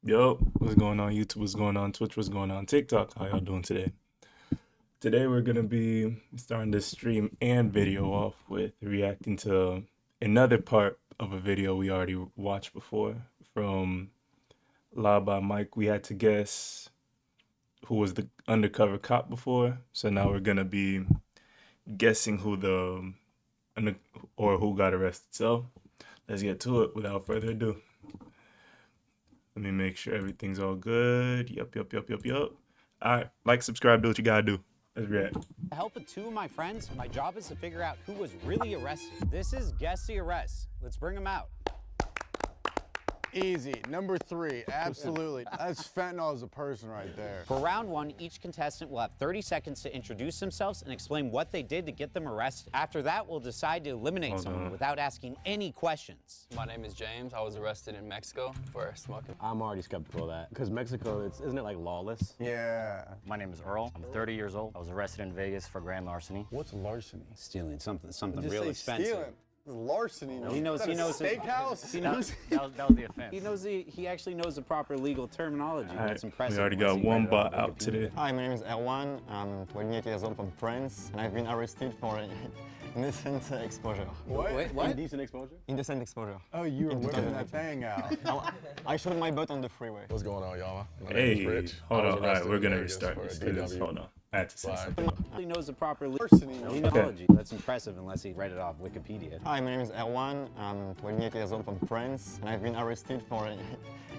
Yo, what's going on YouTube? What's going on Twitch? What's going on TikTok? How y'all doing today? Today we're gonna be starting this stream and video off with reacting to another part of a video we already watched before from La by Mike. We had to guess who was the undercover cop before, so now we're gonna be guessing who who got arrested. So let's get to it without further ado. Let me make sure everything's all good. Yup. All right, like, subscribe, do what you gotta do. Let's react. With the help of two of my friends, my job is to figure out who was really arrested. This is Guess the Arrest. Let's bring them out. Easy. Number 3, absolutely. That's fentanyl as a person right there. For round one, each contestant will have 30 seconds to introduce themselves and explain what they did to get them arrested. After that, we'll decide to eliminate someone without asking any questions. My name is James. I was arrested in Mexico for smoking. I'm already skeptical of that because Mexico, isn't it like lawless? Yeah. My name is Earl. I'm 30 years old. I was arrested in Vegas for grand larceny. What's larceny? Stealing something Just real say expensive. stealing. Larceny. He knows. Is He that a knows. steakhouse. He knows. That was the offense. He knows. He actually knows the proper legal terminology. All right, That's impressive. we already once got he read one it bot on out Wikipedia. today. Hi, my name is Erwan. I'm 28 years old from France, and I've been arrested for indecent exposure. What? Wait, what? Indecent exposure? Indecent exposure. Oh, you were In whipping 2019. that thing out. I showed my butt on the freeway. What's going on, y'all? My name is Hey, Rich. hold I was on. All right, arrested we're in gonna Vegas restart for a this. Because, hold on. I had to say Why? something. He knows the proper Larceny. terminology. That's impressive, unless he read it off Wikipedia. Hi, my name is Erwan. I'm 28 years old from France, and I've been arrested for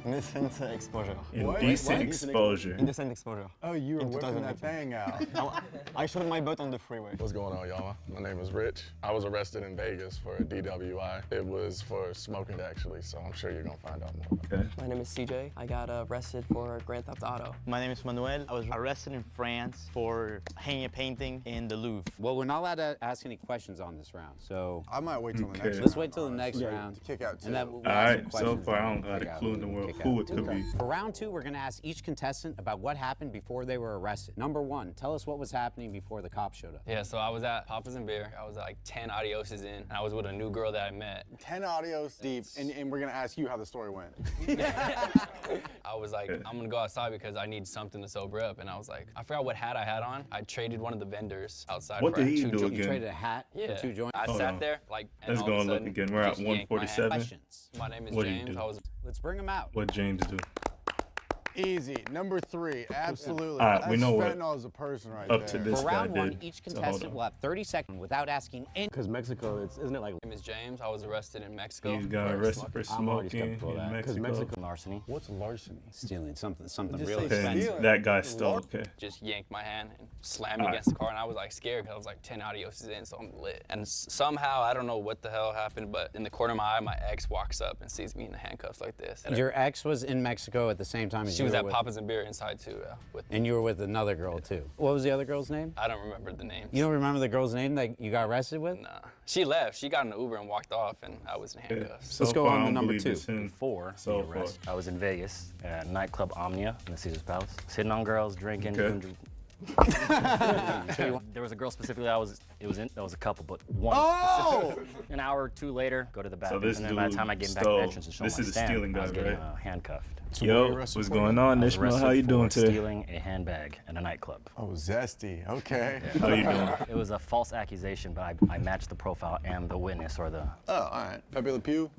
indecent exposure. Indecent exposure. Indecent exposure. Oh, you were In whipping that 2019. thing out. I showed my butt on the freeway. What's going on, y'all? My name is Rich. I was arrested in Vegas for a DWI. It was for smoking, actually, so I'm sure you're gonna find out more. Okay. My name is CJ. I got arrested for Grand Theft Auto. My name is Manuel. I was arrested in France for hanging a painting in the Louvre. Well, we're not allowed to ask any questions on this round, so I might wait till the Okay. next let's round, wait till the next honestly. round. Kick out two. And then we'll All ask some right. So questions far, I and don't we'll got a kick out clue in the world kick who out. it could be. For round two, we're gonna ask each contestant about what happened before they were arrested. Number one, tell us what was happening before the cops showed up. Yeah, so I was at Papa's and Beer. I was like 10 adioses in, and I was with a new girl that I met. 10 audios deep, and we're gonna ask you how the story went. I was like, I'm gonna go outside because I need something to sober up. And I was like, I forgot what hat I had on. I traded one of the vendors outside What for did he two do joints. You again? traded a hat Yeah, for 2 joints. I Hold sat on. there like, and Let's all go of a and look sudden, again. We're at just yanked my hand. 147. Questions. My name is What did you James. do? I was Let's bring them out. What James do? Easy. Number 3, absolutely. All right, we That's know what- fentanyl as a person right Up there. to this For guy round one, did. each So hold contestant on. will have 30 seconds without asking any. Because Mexico, isn't it like My name is James. I was arrested in Mexico. He got for arrested for I'm already smoking skeptical of in that because Mexico. Mexico larceny. What's larceny? Stealing something Just real say expensive. stealing. And that guy stole. Okay. Just yanked my hand and slammed me All right. against the car, and I was like scared because I was like 10 adioses in, so I'm lit. And somehow, I don't know what the hell happened, but in the corner of my eye, my ex walks up and sees me in the handcuffs like this. And Your ex was in Mexico at the same time as she you was were at with, Papa's and Beer inside too, with and you were with another girl too. What was the other girl's name? I don't remember the names. You don't remember the girl's name that you got arrested with? Nah. She left. She got in the Uber and walked off, and I was in handcuffs. So Let's go far, on I to don't number believe 2. it's him. Before So the arrest, I was in Vegas at nightclub Omnia in the Caesars Palace, sitting on girls, drinking. Okay. doing- There was a girl specifically that was a couple, but one. Oh! An hour or two later, go to the bathroom, this and then by the dude time I get back to stole. the entrance and show This my is the stand, stealing I was guy, getting right? handcuffed. Yo, arrested what's for? going on, I was Nishma? How arrested you for doing today? stealing a handbag in a nightclub. Oh, zesty. Okay. How you doing? It was a false accusation, but I matched the profile and the witness or the. Oh, all right. Pepe Le Pew.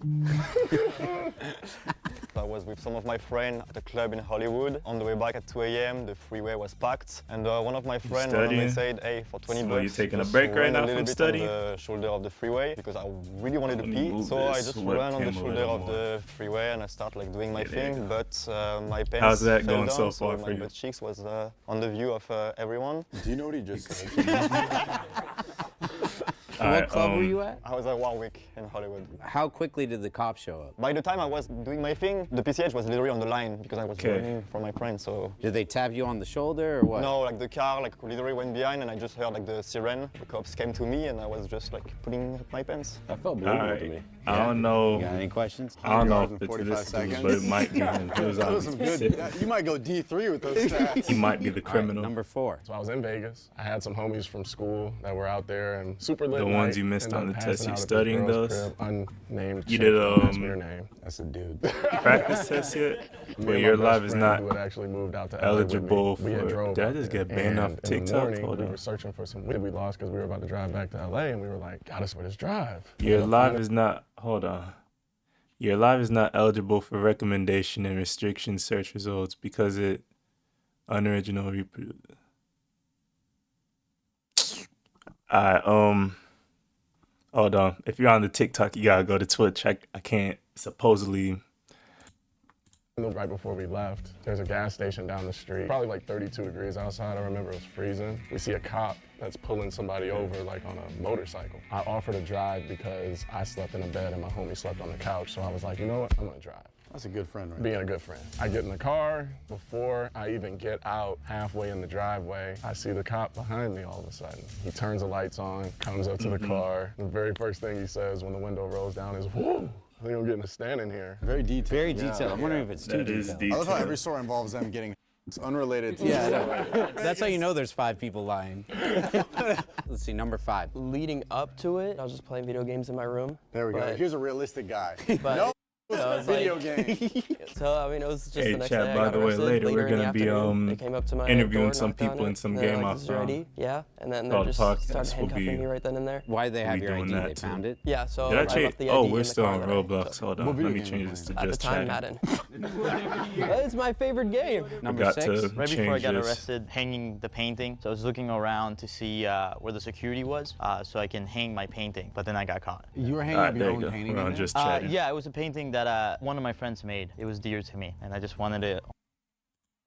I was with some of my friends at a club in Hollywood. On the way back at 2 a.m., the freeway was packed, and one of my friends studying? said, "Hey, for 20 So bucks, you taking a just break right run now a little from bit studying? on the shoulder of the freeway because I really wanted to Let me pee. move So I this just ran on the webcam a shoulder little of the freeway and I started like doing my Yeah, there you thing. go. But my pants How's that fell going down, so far my for you? butt cheeks was on the view of everyone. Do you know what he just said? All What right, club were you at? I was at Warwick in Hollywood. How quickly did the cops show up? By the time I was doing my thing, the PCH was literally on the line because I was Okay. running from my friend. So Did they tap you on the shoulder or what? no, like the car like literally went behind and I just heard like the siren. The cops came to me and I was just like putting up my pants. That felt All right. I don't know. You got any questions? I don't know if 100 it's yards in this 45 dude, but it might be him. He was That was obviously some good. specific. You might go D3 with those stats. He might be the All right, criminal. number 4. So I was in Vegas. I had some homies from school that were out there and super lit. The ones night. you missed Ended on up the passing test, you out at this studying girl's those? crib, unnamed. You chick, did, don't ask me her name. That's a dude. Practice test yet? Me But and your my best life is friend not who had actually moved out to LA eligible with me. We had for. drove Did I out just there, get banned off and in the TikTok? morning, Hold we on. were searching for some weed we lost because we were about to drive back to LA, and we were like, gotta swear this drive. Your life is not. Hold on. Your live is not eligible for recommendation and restriction search results because it unoriginal reproduce. Hold on. If you're on the TikTok, you gotta go to Twitch. I can't supposedly. Right before we left, there's a gas station down the street, probably like 32 degrees outside. I remember it was freezing. We see a cop that's pulling somebody over like on a motorcycle. I offered to drive because I slept in a bed and my homie slept on the couch. So I was like, you know what, I'm gonna drive. That's a good friend, right? Being a good friend. I get in the car. Before I even get out halfway in the driveway, I see the cop behind me all of a sudden. He turns the lights on, comes up to the car. The very first thing he says when the window rolls down is, whoa, I think I'm getting a stand in here. Very detailed. Very detailed. I'm wondering if it's too That is detailed. I love how detailed. every story involves them getting unrelated to Yeah, the I story. know. That's how you know there's 5 people lying. Let's see, number 5. Leading up to it, I was just playing video games in my room. There we go. But- Here's a realistic guy. But- No, So it's video like- game. So, I mean, it was just Hey, the next chat, day I by got the way, arrested. later we're in the gonna be, afternoon. They came up to my interviewing door, some knocked on people it, in some and they're game like, I "This is your found." ID?" Yeah, and then they Called just podcast started will handcuffing be- me right then and there. Why they have We your doing ID? that They too. found it? Yeah, so Did I I change? left the Oh, ID we're in the still car on that I Roblox. took. Hold on. What Let video me game change you this to playing? At the just time, chatting. Madden. It's my favorite game. Number Forgot 6. to Right before I change got this. arrested, hanging the painting. So I was looking around to see where the security was, so I can hang my painting. But then I got caught. You were hanging All up right, your there you own go. painting We're in on there? just chatting. Yeah, it was a painting that one of my friends made. It was dear to me, and I just wanted it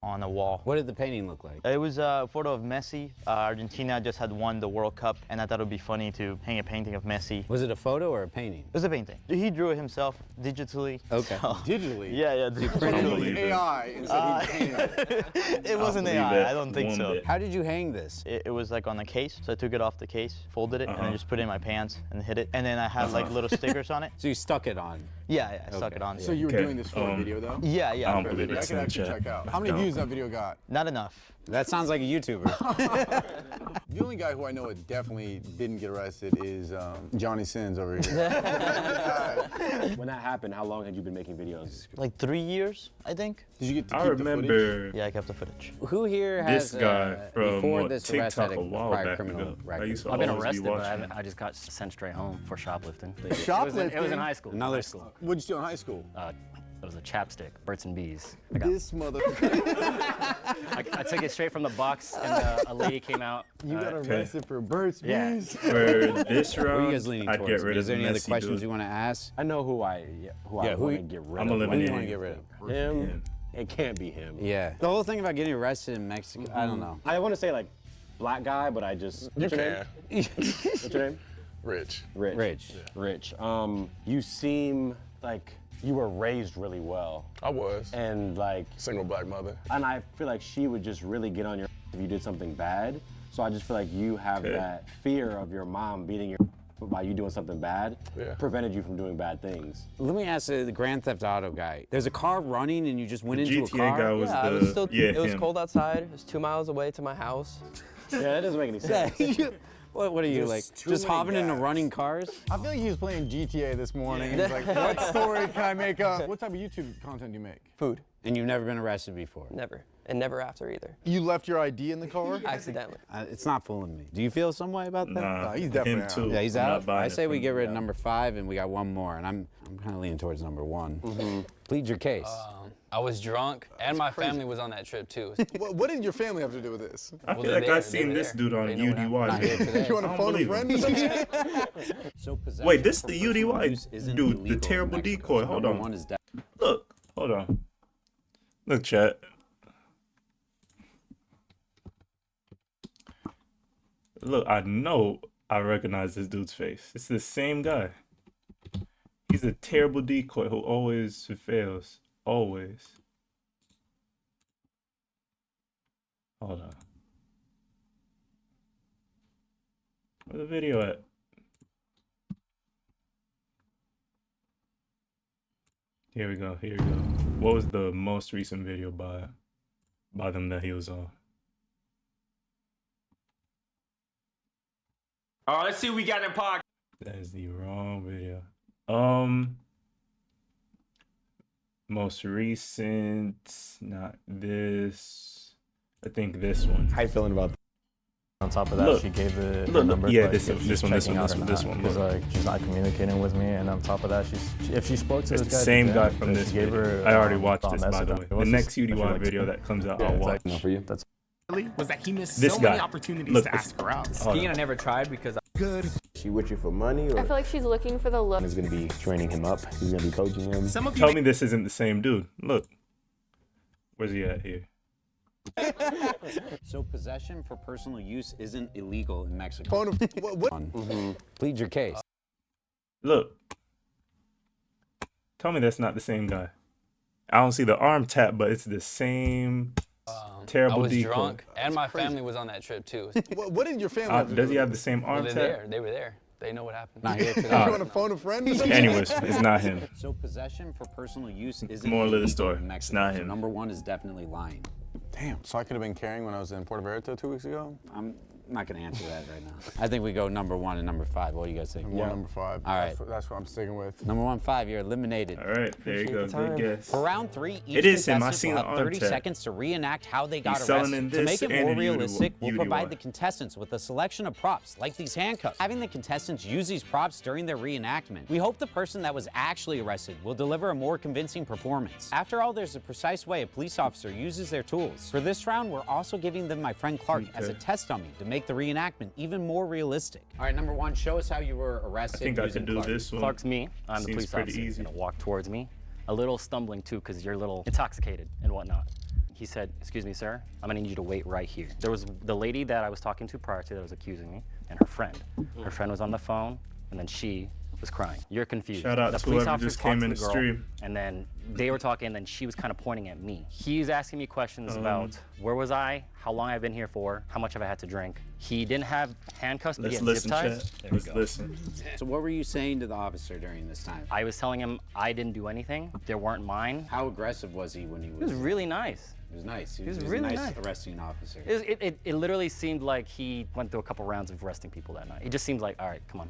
on a wall. What did the painting look like? It was a photo of Messi. Argentina just had won the World Cup, and I thought it would be funny to hang a painting of Messi. It Was it a photo or a painting? was a painting. He drew it himself digitally. Okay. so- Digitally? Yeah, yeah. So Can't he believe used it. AI instead of painting it. It wasn't believe AI. it I don't think one so. bit. How did you hang this? It was like on a case, so I took it off the case, folded it, and Uh-huh. then just put it in my pants and hit it. And then I had like little stickers on it. So you stuck it on. Yeah, yeah, I stuck Okay. it on. So you were Okay, doing this for a video, though? Yeah, yeah. I don't for a believe video. I it's can in actually chat. check out. How many No. views that video got? Not enough. That sounds like a YouTuber. The only guy who I know it definitely didn't get arrested is Johnny Sins over here. When that happened, how long had you been making videos? Like 3 years, I think. Did you get to I keep the footage? remember Yeah, I kept the footage. Who here has this guy from before this arrest TikTok had a while prior back criminal ago. I record? used to I've been always arrested, be but watching. I just got sent straight home for shoplifting. Shoplifting? It was in high school. Another high school. What'd you steal in high school? It was a chapstick, Burt's and Bees. This mother. I took it straight from the box, and a lady came out. You got Okay. arrested for Burt's Yeah. Bees. For this Who are you round, guys leaning I'd towards? get rid Is of there the any other messy questions dude. you want to ask? I know who I Yeah, want who to you- get rid I'm of. Who do you eliminating want to get rid of? Him? It can't be him. Yeah. The whole thing about getting arrested in Mexico, I don't know. I want to say like black guy, but I just. You What's your can. name? What's your name? Rich. Rich. Rich. Rich. You seem like you were raised really well, I was. and like, Single black mother. and I feel like she would just really get on your if you did something bad. So I just feel like you have Okay. that fear of your mom beating your by you doing something bad, Yeah. prevented you from doing bad things. Let me ask the Grand Theft Auto guy. There's a car running and you just went into a GTA car? guy was Yeah, the it was still. yeah it was him. cold outside. It was 2 miles away to my house. Yeah, that doesn't make any sense. What are you, There's like, too just many hopping into guys. running cars? I feel like he was playing GTA this morning. And he's like, what story can I make up? What type of YouTube content do you make? Food. And you've never been arrested before? Never. And never after either. You left your ID in the car? Accidentally. It's not fooling me. Do you feel some way about that? Nah, he's definitely him out. too. Yeah, he's I'm not out. buying I it say we from get him. rid of number 5 and we got one more, and I'm kind of leaning towards number 1. Plead your case. I was drunk, and my family was on that trip too. What did your family have to do with this? I Well, feel they're like there, I've seen they're this there. dude on They know what happened. UDY. Not here today. You want I to don't phone a believe friend him. or something? So possession Wait, this for the personal UDY use isn't dude, the illegal in terrible Mexico. decoy. So Hold number on. 1 is death. Look, hold on. Look, chat. Look, I know I recognize this dude's face. It's the same guy. He's a terrible decoy who always fails. Always. Hold on. Where's the video at? Here we go. Here we go. What was the most recent video by them that he was on? All right, let's see what we got in podcast. That is the wrong video. Most recent, not this. I think this one. How you feeling about that? On top of that, Look, she gave the look, number. yeah, like, this if one, she's this one, checking out or this not, one. Because Look. like she's not communicating with me, and on top of that, if she spoke to It's this the guy, same today, guy from then this she gave video. her, I already watched a this, by message the on- way. what's The this? next UDY I feel like video two- that comes out, Yeah, I'll it's watch. like, For you? That's Was that he missed This so guy. many opportunities Look, to ask her out. hold on. I never tried because good. She with you for money, or I feel like she's looking for the look. he's gonna be training him up? He's gonna be coaching him. Some of you Tell me this isn't the same dude. Look. Where's he at here? So possession for personal use isn't illegal in Mexico. Phone what? Plead your case. Look. Tell me that's not the same guy. I don't see the arm tap, but it's the same terrible I was decoy. drunk, and my family was on that trip too. What did your family have to Does do he with have the same Well, arm they're tap? there. They were there. They know what happened. Not here it? today. You want to phone a friend or something? Anyways, it's not him. So possession for personal use isn't Moral of the illegal story, in it's Mexico. not So him. number one is definitely lying. Damn. So I could have been carrying when I was in Puerto Vallarta 2 weeks ago? I'm not going to answer that right now. I think we go number one and number five. What do you guys think? Number 5. All right. That's what I'm sticking with. Number 1, 5, you're eliminated. All right, there you go. Good guess. For round 3, each It is him. I contestant seen will the have arm 30 tap. seconds to reenact how they got He's selling arrested. in To this make it and more in realistic, UDY. we'll provide the contestants with a selection of props, like these handcuffs. Having the contestants use these props during their reenactment, we hope the person that was actually arrested will deliver a more convincing performance. After all, there's a precise way a police officer uses their tools. For this round, we're also giving them my friend Clark as a test dummy to make the reenactment even more realistic. All right, number 1, show us how you were I arrested. think I using could do Clark. this one. Clark's me. I'm the Seems police pretty officer. He's easy. gonna walk towards me, a little stumbling too, because you're a little intoxicated and whatnot. He said, "Excuse me, sir. I'm gonna need you to wait right here." There was the lady that I was talking to prior to that was accusing me, and her friend. Her friend was on the phone, and then she was crying. You're confused. Shout out the to police whoever officer just talked came to in the the girl, stream. and then they were talking, and then she was kind of pointing at me. He's asking me questions about where was I, how long I've been here for, how much have I had to drink. He didn't have handcuffs, but he Let's had listen, zip ties. chat. There we Let's go. listen. So what were you saying to the officer during this time? I was telling him I didn't do anything. They weren't mine. How aggressive was he when he was? He was really nice. He was nice. He was a really nice nice. arresting officer. It literally seemed like he went through a couple rounds of arresting people that night. It just seemed like, all right, come on.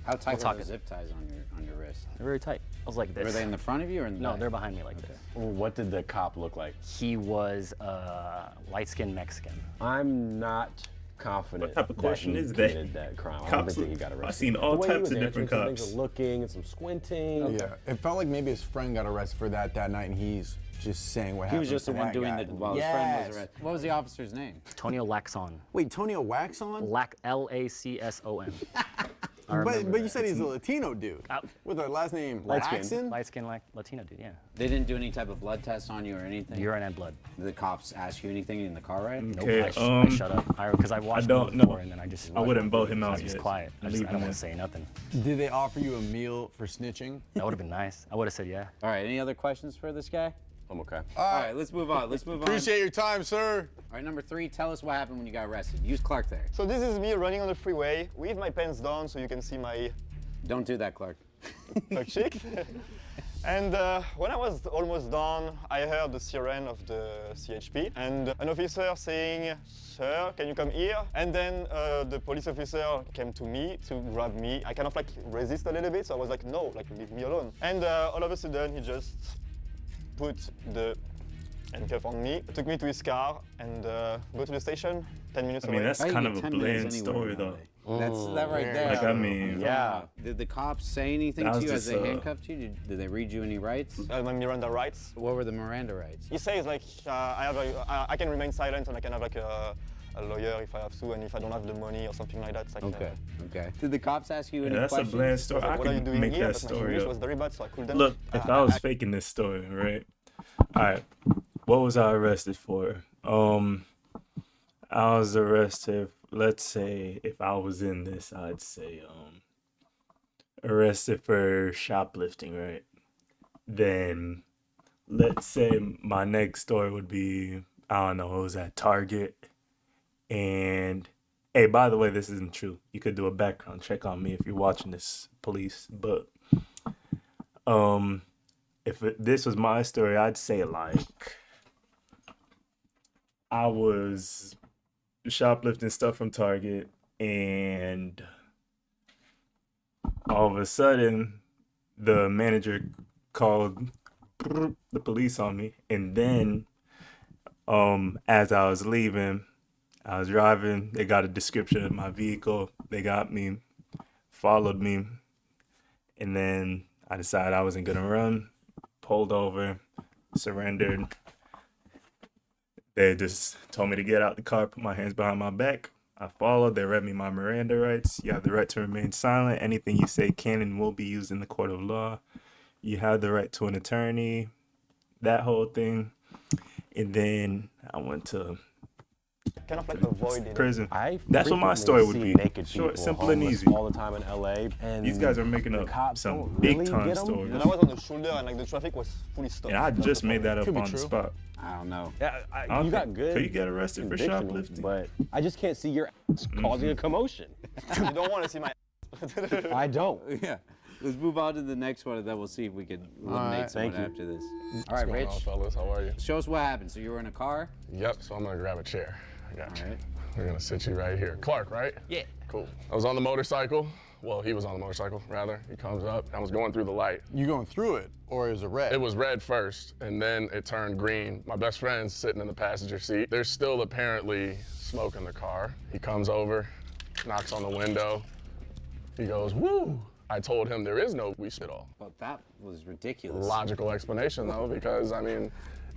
How tight We'll were the talk zip ties on your wrist? They're very tight. I was like this. Were they in the front of you or in the No, back? they're behind me like this. What did the cop look like? He was light-skinned Mexican. I'm not confident What type of question that he is that? committed that crime. I don't Cops think he look- got arrested. I've seen all The way he types was of answering different some things, cops. some looking and some squinting. Yeah. It felt like maybe his friend got arrested for that night, and he's just saying what He happened. was just the to one that doing guy. the while his friend was arrested. What was the officer's name? Tonio Laxon. Wait, Tonio Waxon? L-A-C-S-O-N. But you said he's a Latino dude with a last name Laxon? Light-skinned Latino dude, yeah. They didn't do any type of blood test on you or anything? Urine and blood. Did the cops ask you anything in the car ride? Nope, Okay, I shut up. Because I watched don't him know. before, and then I just... I wouldn't vote him I out was just yet. quiet. I Leave don't him want in. to say nothing. Did they offer you a meal for snitching? That would have been nice. I would have said yeah. All right, any other questions for this guy? I'm okay. All right, let's move on. Let's move on. Appreciate your time, sir. All right, number 3, tell us what happened when you got arrested. Use Clark there. So this is me running on the freeway with my pants down so you can see my Don't do that, Clark. butt cheek. And when I was almost done, I heard the siren of the CHP and an officer saying, "Sir, can you come here?" And then the police officer came to me to grab me. I kind of like resist a little bit, so I was like, "No, like leave me alone." And all of a sudden, he just put the handcuff on me, took me to his car, and go to the station. 10 minutes I away. mean, that's kind of a bland story, though. That's that right there. Like, I mean, Yeah. Did the cops say anything That to was you as just, they handcuffed you? Did they read you any rights? My Miranda rights. What were the Miranda rights? He says like I can remain silent and I can have like a lawyer if I have to, and if I don't have the money or something like that. It's like, Okay. Okay. Did the cops ask you Yeah, any that's questions? a bland story. I what are you could doing make here? that But my story English up. was very bad, so I couldn't. Look, if I was faking this story, right? All right. What was I arrested for? I was arrested, let's say, if I was in this, I'd say, arrested for shoplifting, right? Then, let's say my next story would be, I don't know, it was at Target. And, hey, by the way, this isn't true. You could do a this was my story, I'd say like I was shoplifting stuff from Target, and all of a sudden the manager called the police on me, and then as I was leaving, I was driving, they got a description of my vehicle, they got me, followed me, and then I decided I wasn't gonna run, pulled over, surrendered. They just told me to get out the car, put my hands behind my back. I followed. They read me my Miranda rights. You have the right to remain silent. Anything you say can and will be used in the court of law. You have the right to an attorney. That whole thing. And then I went to Kind of like avoiding prison. I That's what my story would be. naked Short, people simple, and homeless easy. all the time in LA. And These guys are making the up cops some don't big really time get 'em. stories. And I was on the shoulder and like the traffic was fully stopped. And I just made that up Could be on the true. spot. I don't know. Yeah, I don't you got think- good. Could you get arrested for conviction, shoplifting? But I just can't see your ass causing a commotion. You don't want to see my I don't. Yeah. Let's move on to the next one, and then we'll see if we can eliminate right, someone thank you. after this. All What's right, going Rich, on, fellas? How are you? show us what happened. So you were in a car? Yep, so I'm gonna grab a chair. I got you. All right. We're gonna sit you right here. Clark, right? Yeah. Cool. I was on the motorcycle. Well, he was on the motorcycle, rather. He comes up. I was going through the light. You going through it, or is it red? It was red first, and then it turned green. My best friend's sitting in the passenger seat. There's still apparently smoke in the car. He comes over, knocks on the window. He goes, woo! I told him there is no we at all. But that was ridiculous. Logical explanation, though, because, I mean,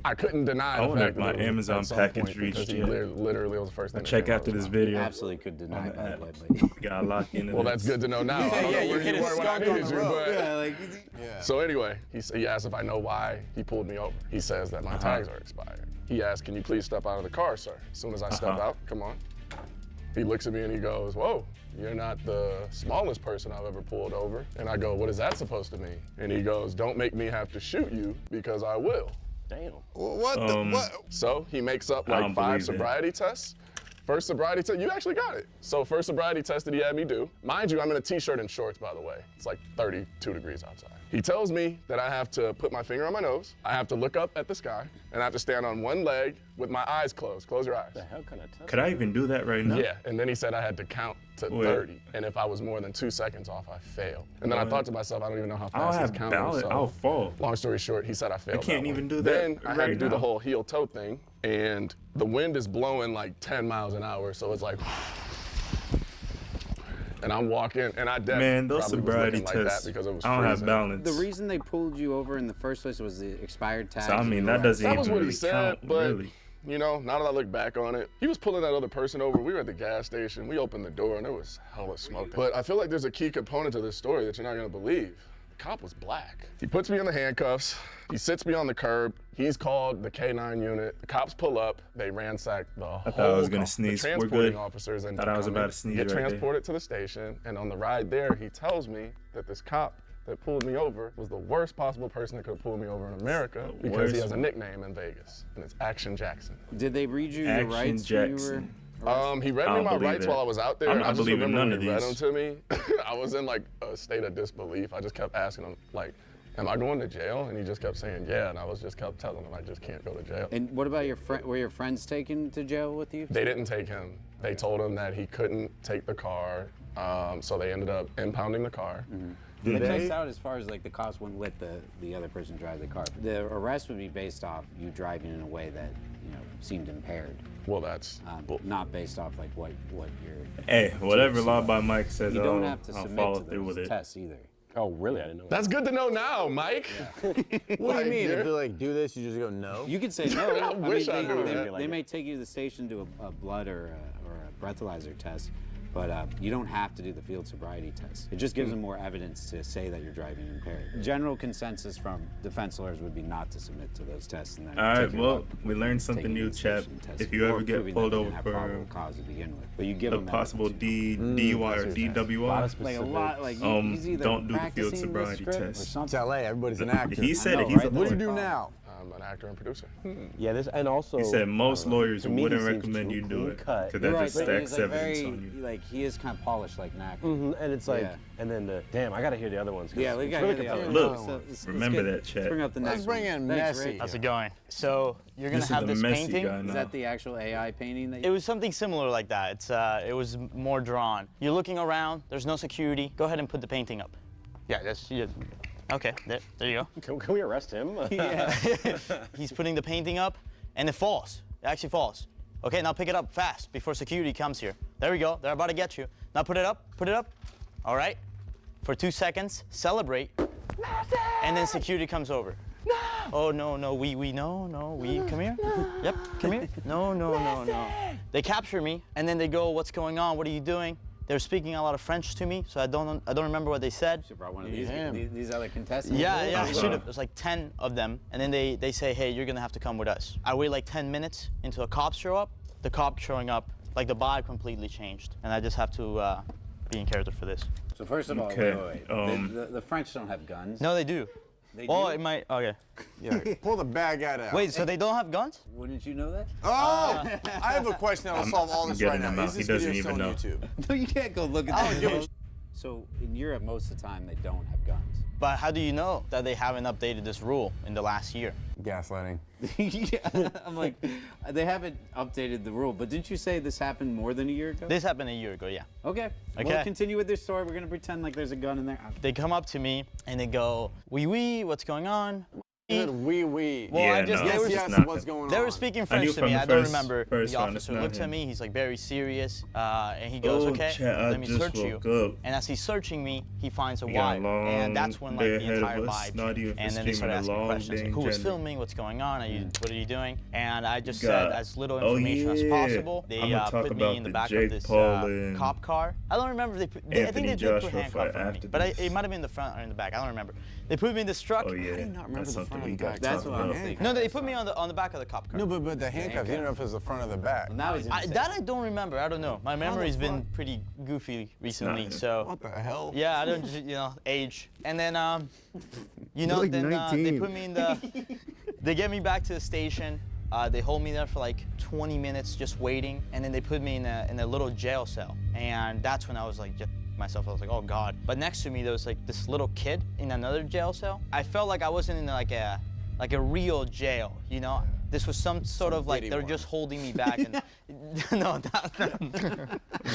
I couldn't deny I the wonder fact if my that it was Amazon at some package point, reached because he yet. literally was the first thing I'll that check came out after of his this mouth. video. Absolutely could deny On the that, app. but Got locked into Well, this. that's good to know now. I don't know where you were when I needed you, but... So anyway, he asked if I know why he pulled me over. He says that my tags are expired. He asked, can you please step out of the car, sir? As soon as I step out, come on. He looks at me and he goes, whoa, you're not the smallest person I've ever pulled over. And I go, what is that supposed to mean? And he goes, don't make me have to shoot you because I will. Damn. What? What? So he makes up I like don't 5 believe that. sobriety tests. First sobriety test, you actually got it. So first sobriety test that he had me do. Mind you, I'm in a t-shirt and shorts, by the way. It's like 32 degrees outside. He tells me that I have to put my finger on my nose, I have to look up at the sky, and I have to stand on one leg with my eyes closed. Close your eyes. The hell kind of test? Could I even do that right now? Yeah, and then he said I had to count to Wait. 30, and if I was more than 2 seconds off, I failed. And then I thought to myself, I don't even know how I'll fast he's have counting. balance. so I'll fall. long story short, he said I failed. can't that even one. do that Then I had to right do the now. whole heel toe thing, and the wind is blowing like 10 miles an hour, so it's like, and I'm walking, and I definitely Man, those probably was sobriety looking like tests, that because it was I don't have freezing. balance. the reason they pulled you over in the first place was the expired tag. So I mean, that doesn't That even was what really he said, count, but really. you know, now that I look back on it, he was pulling that other person over. We were at the gas station. We opened the door, and there was hella smoke. But I feel like there's a key component to this story that you're not gonna believe. The cop was black. He puts me in the handcuffs. He sits me on the curb. He's called the K9 unit. The cops pull up. They ransack the whole thought I was gonna car. sneeze. The We're transporting good. officers and Thought I was about to sneeze get right there. transported to the station. And on the ride there, he tells me that this cop that pulled me over was the worst possible person that could have pulled me over in America because he worst has a one. nickname in Vegas, and it's Action Jackson. Did they read you your Action rights when you were? Jackson. He read I me don't my believe rights it. while I was out there. I'm not I just believing remember none when of he read them these. to me. I was in like a state of disbelief. I just kept asking him, like, am I going to jail? And he just kept saying, yeah. And I was just kept telling him I just can't go to jail. And what about your friend? Were your friends taken to jail with you? They didn't take him. They told him that he couldn't take the car. So they ended up impounding the car. It checks out as far as like the cops wouldn't let the other person drive the car. The arrest would be based off you driving in a way that seemed impaired. Well, that's not based off like what your. Hey, whatever Law by Mike says, You don't I'll- have to I'll submit follow to through those with it. tests either. Oh, really? I didn't know. That's good to know now, Mike. What do you mean? If they like do this, you just go no? You could say no. I wish I knew they, that. they may take you to the station to a blood or a breathalyzer test, but you don't have to do the field sobriety test. It just gives them more evidence to say that you're driving impaired. General consensus from defense lawyers would be not to submit to those tests. And then All right, take your well, vote, we learned taking something you new, to the chap. station test, If you or ever get proving pulled that you over didn't have for probable cause to begin with, but you give a them possible evidence. DUI or DWI, Like a lot, like he's either don't do the field practicing the sobriety script or test. something. It's LA. Everybody's an actor. He said I it. know, He's right? a What do you lawyer. do now? I'm an actor and producer. Yeah, this and also He said most lawyers to me, he wouldn't seems recommend too you do it clean-cut. because You're that right, just but stacks he's like evidence very, on you. like he is kind of polished like an actor. And it's like, Yeah. and then damn, I gotta hear the other ones. 'cause Yeah, we it's got really the other confusing. Look, one. So let's remember get- that chat. Let's bring up the Let's next bring one. in Thanks, Messi. Rick. How's it going? So you're gonna This have is this the messy painting. guy Is now. that the actual AI painting that It you? was something similar like that. It was more drawn. You're looking around. There's no security. Go ahead and put the painting up. Yeah, that's yeah. Okay, there you go. Can we arrest him? Yeah. He's putting the painting up, and it falls. It actually falls. Okay, now pick it up fast before security comes here. There we go. They're about to get you. Now put it up. Put it up. All right. For 2 seconds, celebrate. And then security comes over. No. Oh no, we come here. Yep, come here. No. They capture me, and then they go, "What's going on? What are you doing?" They're speaking a lot of French to me, so I don't remember what they said. Should have brought one of these other contestants. Yeah, I should have. There's like 10 of them, and then they say, "Hey, you're gonna have to come with us." I wait like 10 minutes until a cop show up. The cop showing up, like the vibe completely changed, and I just have to be in character for this. So first of all, Okay, wait. The French don't have guns. No, they do. They Oh, do? it might. Okay. Yeah, pull the bag out. Wait, so they don't have guns? Wouldn't you know that? Oh! I have a question that'll solve all this right getting him now. out. Is He this doesn't video still even on know. YouTube? No, you can't go look at I don't give a that. So in Europe, most of the time, they don't have guns. But how do you know that they haven't updated this rule in the last year? Gaslighting. Yeah, I'm like, they haven't updated the rule. But didn't you say this happened more than a year ago? This happened a year ago, yeah. Okay. Okay. We'll continue with this story. We're gonna pretend like there's a gun in there. They come up to me and they go, "Oui, what's going on?" Good wee. Well, Yeah, I just no, they were it's yes, not. what's going on? They were speaking I French knew to from me. the I don't first- remember. first The round, it's officer not looked at him. me. He's like very serious, and he goes, Oh, "Okay, chat, I let me just search you." woke up. And as he's searching me, he finds a We got a vibe, and that's when like long the day ahead entire of us, vibe not changed. even for And then they started streaming, a asking long questions day like, in "Who was general. filming? What's going on? What are you doing?" And I just Got- said as little oh, information as yeah. possible. They I'ma talk put me about in the the back Jake of this Paul and cop car. I don't remember. I think they Anthony did Joshua put handcuff fight on me, after but this. it might have been the front or in the back. I don't remember. They put me in this truck. Oh yeah, did not remember that's the something front we and got back. to That's talk what I'm about. thinking. No, they put me on the back of the cop car. No, but the handcuffs, you don't know if it's the front or the back. Well, now he's That I don't remember. I don't know. My memory's been pretty goofy recently, not- so What the hell? yeah, I don't, age. And then, You're like then they 19. put me in the, they get me back to the station. They hold me there for like 20 minutes just waiting, and then they put me in a little jail cell. And that's when I was like, just myself. I was like, oh God. But next to me, there was like this little kid in another jail cell. I felt like I wasn't in like a real jail, you know? This was some sort of like, bitty they're one. just holding me back. And no,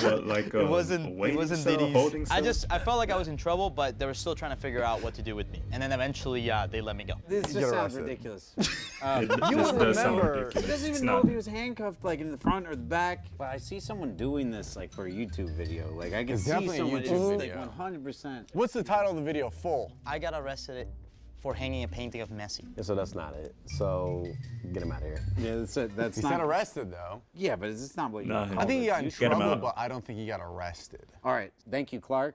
What, like it wasn't. a It waiting wasn't cell, Diddy's. holding cell? I felt like I was in trouble, but they were still trying to figure out what to do with me. And then eventually, they let me go. This just Get sounds arrested. ridiculous. This You would does sound remember. ridiculous. He doesn't It's even know not. if he was handcuffed, like in the front or the back. But I see someone doing this, like for a YouTube video. Like I can It's see definitely a someone. YouTube It's video. like 100%. What's the title of the video full? I got arrested for hanging a painting of Messi. Yeah, so that's not it. So get him out of here. Yeah, that's He's not. not arrested though. Yeah, but it's not what you. Nah, call I think he it. got in Get him trouble, out. but I don't think he got arrested. All right, thank you, Clark.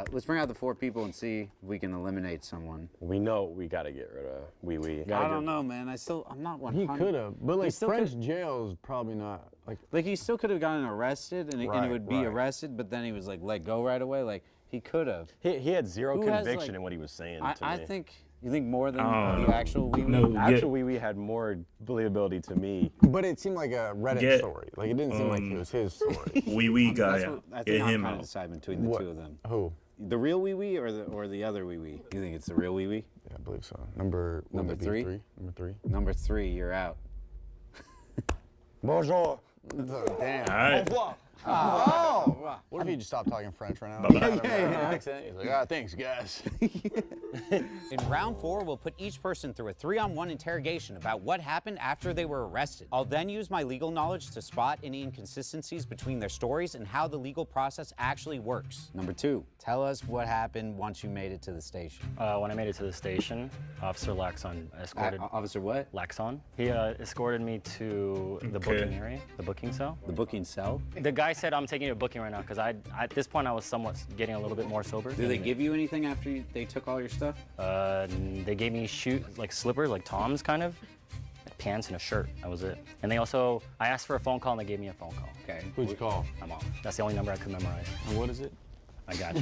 Let's bring out the 4 people and see if we can eliminate someone. We know we gotta get rid of Wee Wee. I don't know, man. I'm not 100. He could have, but like still French could've- jail is probably not like. Like he still could have gotten arrested, and it Right, would be right. arrested, but then he was like let go right away. Like he could have. He had zero Who has, conviction like- in what he was saying I to me. think. You think more than Oh, the actual Wee Wee? no. Actual Wee Wee had more believability to me. But it seemed like a Reddit Get, story. Like it didn't seem like it was his story. Wee wee guy That's out. what, I Get think I'm him trying to out. decide between the What? two of them. Who? The real Wee Wee or the other Wee Wee? You think it's the real Wee Wee? Yeah, I believe so. Number Number would it be 3? Number 3. Number 3, you're out. Bonjour. Damn. All right. Oh! What if he just stopped talking French right now? Accent. He's like, ah, thanks, guys. In round 4, we'll put each person through a 3-on-1 interrogation about what happened after they were arrested. I'll then use my legal knowledge to spot any inconsistencies between their stories and how the legal process actually works. Number 2, tell us what happened once you made it to the station. When I made it to the station, Officer Laxon escorted. Officer what? Laxon. He escorted me to the booking area, the booking cell. The booking cell? The guy said, I'm taking you to booking right now, because at this point I was somewhat getting a little bit more sober. Did they give you anything after they took all your stuff? They gave me like slippers, like Toms kind of, pants and a shirt. That was it. And they also, I asked for a phone call and they gave me a phone call. Okay. Who'd you call? My mom. That's the only number I could memorize. And what is it? I got you.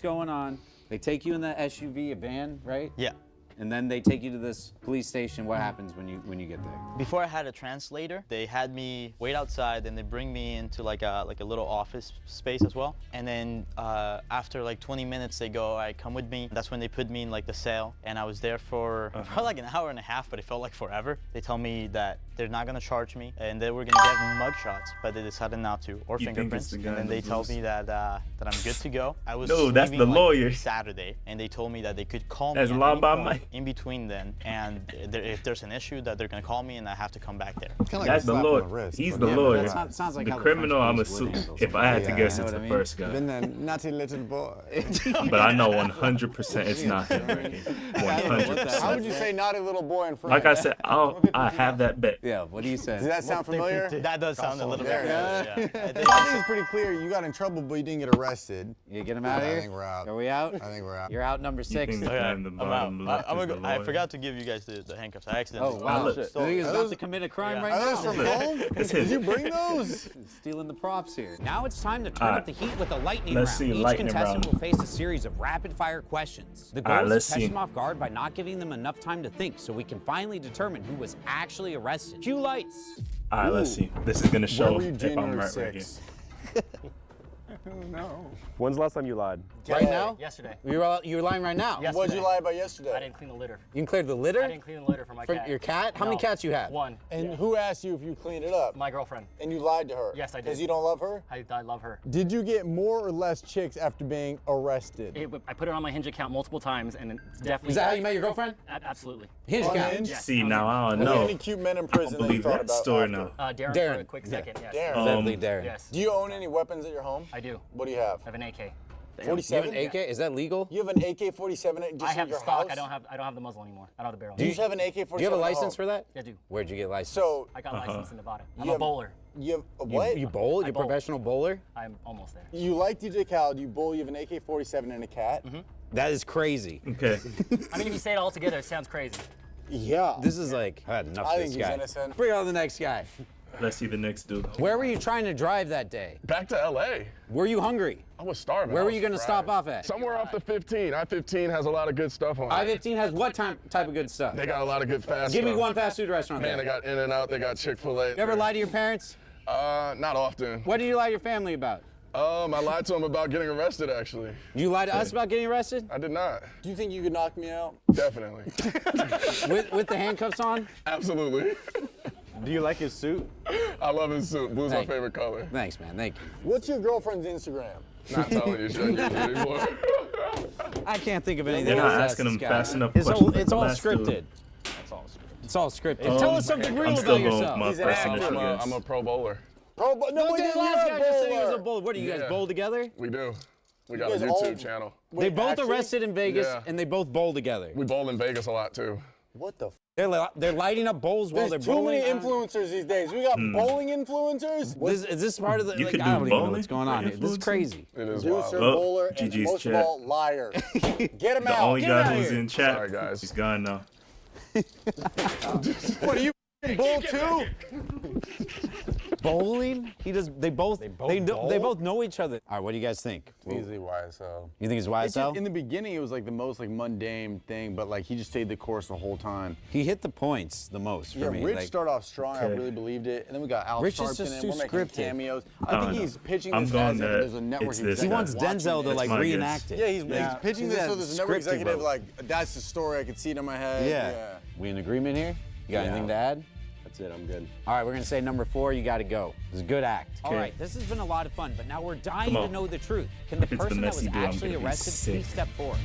what's going on. They take you in the SUV, a van, right? Yeah. and then they take you to this police station. What happens when you get there? Before I had a translator, they had me wait outside, and they bring me into like a little office space as well. And then after like 20 minutes, they go, "All right, come with me." That's when they put me in like the cell, and I was there for probably like an hour and a half, but it felt like forever. They tell me that they're not gonna charge me, and they were gonna get mug shots, but they decided not to, or fingerprints. And then they tell me that I'm good to go. I was No, that's the leaving, like, lawyer. Saturday, and they told me that they could call That's me at law any by point Mike. in between then, and if there's an issue, that they're gonna call me, and I have to come back there. That's the lawyer. He's the lawyer. sounds like the how the criminal, French I'm police would assuming. handle If I had to something. guess, You know it's what the I mean? first guy. Been a naughty little boy. But I know 100% it's not him. Right here. 100%. How would you say naughty little boy in French? Like I said, I have that bet. Yeah, what do you say? Does that sound familiar? That does sound a little bit. Yeah. Yeah. I think it's pretty clear. You got in trouble, but you didn't get arrested. You get him out of here? I think we're out. Are we out? I think we're out. You're out number 6. think the Okay, guy in the I'm bottom out. left I'm is gonna the go. I lawyer? forgot to give you guys the handcuffs. I accidentally. Oh, wow. look. The thing is about to commit a crime right Are now. those from home? It's Did him. you bring those? Stealing the props here. Now it's time to turn All up the heat with a lightning Let's round. see, Each lightning contestant round. will face a series of rapid-fire questions. The goal All right, is let's to catch see. them off guard by not giving them enough time to think, so we can finally determine who was actually arrested. Cue lights. All right, let's see. This is gonna Where show were you if I'm January right right here. 6th? When's the last time you lied? Right now? Yesterday. You're lying right now? Yesterday. What'd you lie about yesterday? I didn't clean the litter. You can clear the litter? I didn't clean the litter for my For cat. your cat? How many No. cats you have? One. And who asked you if you cleaned it up? My girlfriend. And you lied to her? Yes, I did. Because you don't love her? I love her. Did you get more or less chicks after being arrested? I put it on my Hinge account multiple times, and it's definitely. Is that how you met your girlfriend? Absolutely. Hinge On account? Hinge? Yeah. See, now I don't Were there know. any cute men in prison that you believe thought that about story after? now. Darren, Darren. for a quick second, yes. Darren. Definitely Darren. Yes. Do you own any weapons at your home? I do. What do you have? I have an AK. 47? You have an AK? Is that legal? You have an AK-47 just I have in your the stock. house? I don't have the muzzle anymore. I don't have the barrel. Do you just have an AK-47? Do you have a at license home? for that? Yeah, I do. Where'd you get licensed? So I got licensed in Nevada. I'm You a have- bowler. you have a what? You bowl? I You're a bowl. professional bowler? I'm almost there. You like DJ Khaled, you bowl, you have an AK-47 and a cat? That is crazy. Okay. I mean, if you say it all together, it sounds crazy. Yeah. This is like, I had enough I of think this he's guy. innocent. Bring on the next guy. Let's see the next dude. Where were you trying to drive that day? Back to LA. Were you hungry? I was starving. Where I were was you going to fried. stop off at? Somewhere off the 15. I-15 has a lot of good stuff on it. I-15 has what type of good stuff? They got a lot of good fast Give me stuff. one fast food restaurant Man, there. they got In-N-Out, they got Chick-fil-A. You ever lie to your parents? Not often. What did you lie to your family about? I lied to them about getting arrested, actually. You lied to us about getting arrested? I did not. Do you think you could knock me out? Definitely. With the handcuffs on? Absolutely. Do you like his suit? I love his suit. Blue's my Thank you. favorite color. Thanks, man. Thank you. What's your girlfriend's Instagram? Not telling you, shouldn't use it anymore. I can't think of anything. They're not else to ask asking this him guy. fast enough It's questions all, like it's the all last dude. scripted. It's all scripted. Tell us something real I'm about still going with yourself. my He's an first actor. initial guess. I'm a pro bowler. No, No, we the didn't last have guy a just said he was a bowler. bowler. What, do you guys Yeah. bowl together? We do. We got a guys all- YouTube channel. They Wait, both actually? arrested in Vegas, Yeah. and they both bowl together. We bowl in Vegas a lot, too. What the f? They're lighting up bowls while There's they're too bowling. many influencers these days. We got bowling influencers. Is this part of the? You like, could I do don't even know bowling what's going for on here. This is influencers? crazy. It is Producer, wild. bowler, and GG's most chat. of all, liar. Get him The out. only Get him guy out who's here. in chat. Sorry, guys. He's gone now. What are you f***ing bull too? Bowling? He does. They both know each other. All right, what do you guys think? Easily YSL. You think it's It's just, YSL? in the beginning, it was like the most like mundane thing, but like he just stayed the course the whole time. He hit the points the most for Yeah, me. Rich like, started off strong. I Okay. really believed it, and then we got Al Rich is Sharpton just in. too We're making scripted. cameos. I I think don't he's know. pitching I'm this going as if that there's a network it's this he guy. wants Denzel to That's like my guess. reenact it. Yeah, he's pitching He's this that so there's a network scripted executive mode. like, that's the story. I could see it in my head. Yeah. We in agreement here? You got anything to add? That's it, I'm good. All right, we're gonna say number 4. You got to go. It's a good act. All right, this has been a lot of fun, but now we're dying Come to on. know the truth. Can the If it's the person that was messy dude, I'm actually gonna be arrested sick. please step forward?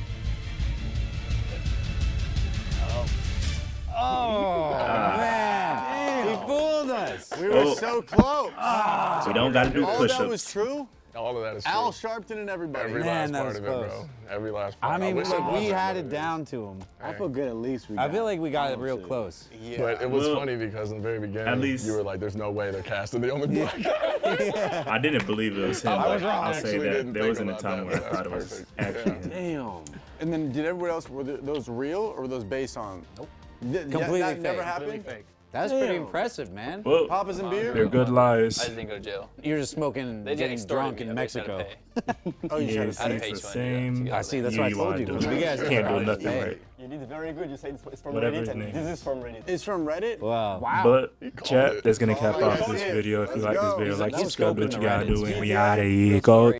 Oh man, he fooled us. We were Oh. so close. We don't got to do All that was push-ups. true. All of that is true. Al Sharpton and everybody. Every Man, last that part was of close. it, bro. Every last part. I mean, wish it we wasn't, had but it down to him. I feel good at least we I got feel like we got it real shit. close. Yeah. But it was Well, funny because in the very beginning, at least- you were like, "There's no way they're casting the only black guy." I didn't believe it was him. I was but wrong. I'll I say actually that didn't there think wasn't a about time that, where I but thought it that's was perfect. actually him. Damn. And then did everybody else, were those real or were those based on? Nope. Completely That never fake. happened? Fake. That's pretty impressive, man. Well, Papa's and beer? they're good lies. I just didn't go to jail. You're just smoking and They just getting extorted drunk me. in I basically Mexico. had to pay. Oh, you Yeah, should it's have had to pay the 20 same. to get I see, that's what I told you. do. You guys Can't do are nothing hey. right. You did very good. You said it's from Whatever Reddit, his and name this is. is from Reddit. It's from Reddit? Wow. But chat, that's gonna cap Oh, off yeah. this video. If you Let's like this go. video, like, No subscribe, do scoping what you the gotta Reddits. do, and we outta here. Go.